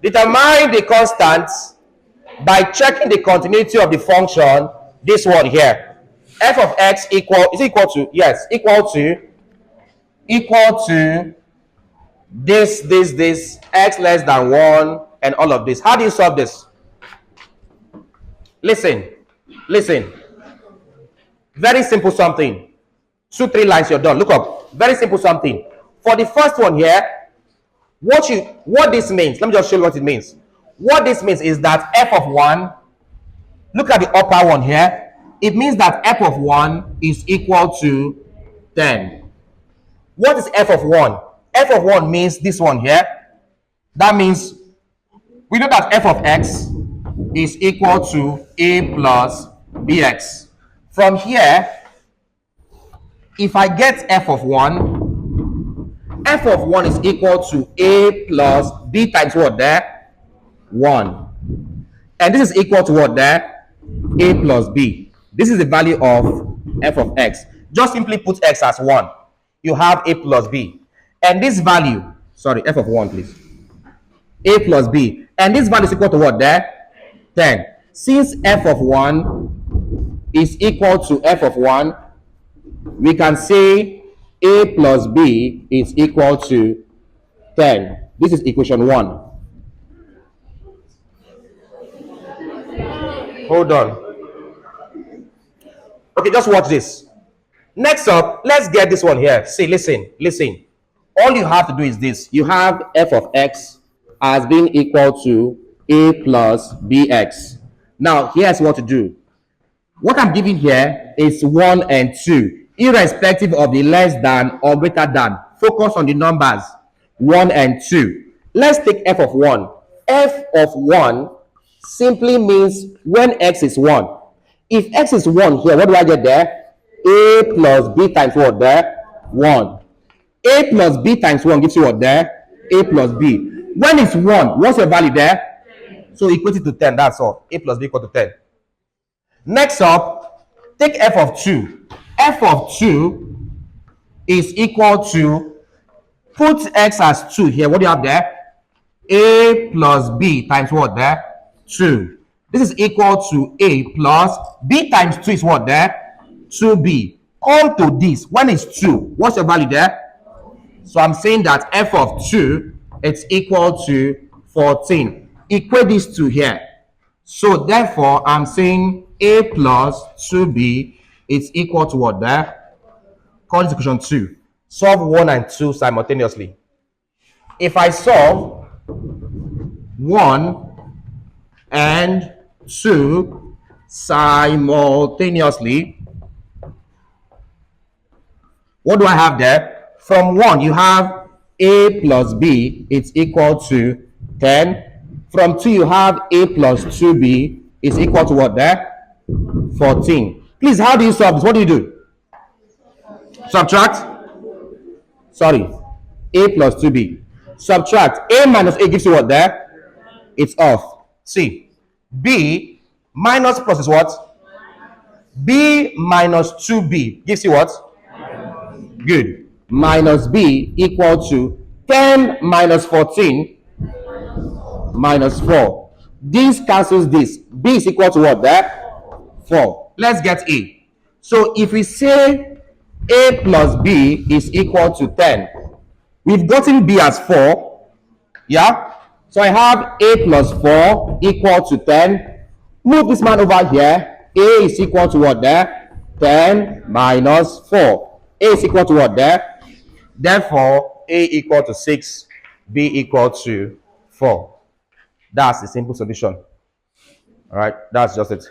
Determine the constant by checking the continuity of the function, this one here. F of x is equal to, yes, equal to this, x less than 1, and all of this. How do you solve this? Listen. Very simple something. 2, 3 lines, you're done. Look up. Very simple something. For the first one here, what this means, let me just show you what it means. What this means is that f of 1, look at the upper one here. It means that f of 1 is equal to 10. What is f of 1? F of 1 means this one here. That means we know that f of x is equal to a plus bx. From here, if I get f of 1 is equal to a plus b times what there? 1. And this is equal to what there? A plus b. This is the value of f of x. Just simply put x as 1. You have a plus b. And this value, sorry, f of 1, please. A plus b. And this value is equal to what there? 10. Since f of 1 is equal to f of 1, we can say a plus b is equal to 10. This is equation 1. Hold on. Okay, just watch this. Next up, let's get this one here. See, listen. All you have to do is this. You have f of x as being equal to a plus bx. Now, here's what to do. What I'm giving here is 1 and 2, irrespective of the less than or greater than. Focus on the numbers 1 and 2. Let's take f of 1. F of 1 simply means when x is 1. If x is 1 here, what do I get there? A plus b times what there? 1. A plus b times 1 gives you what there? A plus b. When it's 1, what's your value there? So equate it to 10, that's all. A plus b equal to 10. Next up, take f of 2. F of 2 is equal to, put x as 2 here. What do you have there? A plus b times what there? 2. This is equal to a plus b times 2 is what there? 2b. Come to this. When it's 2, what's your value there? So I'm saying that f of 2 it's equal to 14. Equate these two here. So therefore, I'm saying a plus 2b is equal to what there? Call this equation 2. Solve 1 and 2 simultaneously. If I solve 1 and 2 simultaneously, what do I have there? From 1, you have a plus b, it's equal to 10. From 2, you have a plus 2b is equal to what there? 14. Please, how do you solve this? What do you do? Subtract. Sorry. A plus 2b. Subtract. A minus a gives you what there? It's off. See. B minus plus is what? B minus 2b gives you what? Good. Minus b equal to 10 minus 14 minus 4. This cancels this. B is equal to what there? 4. Let's get a. So if we say a plus b is equal to 10, we've gotten b as 4. Yeah? So I have a plus 4 equal to 10. Move this man over here. A is equal to what there? 10 minus 4. A is equal to what there? Therefore, a equal to 6, b equal to 4. That's the simple solution. All right, that's just it.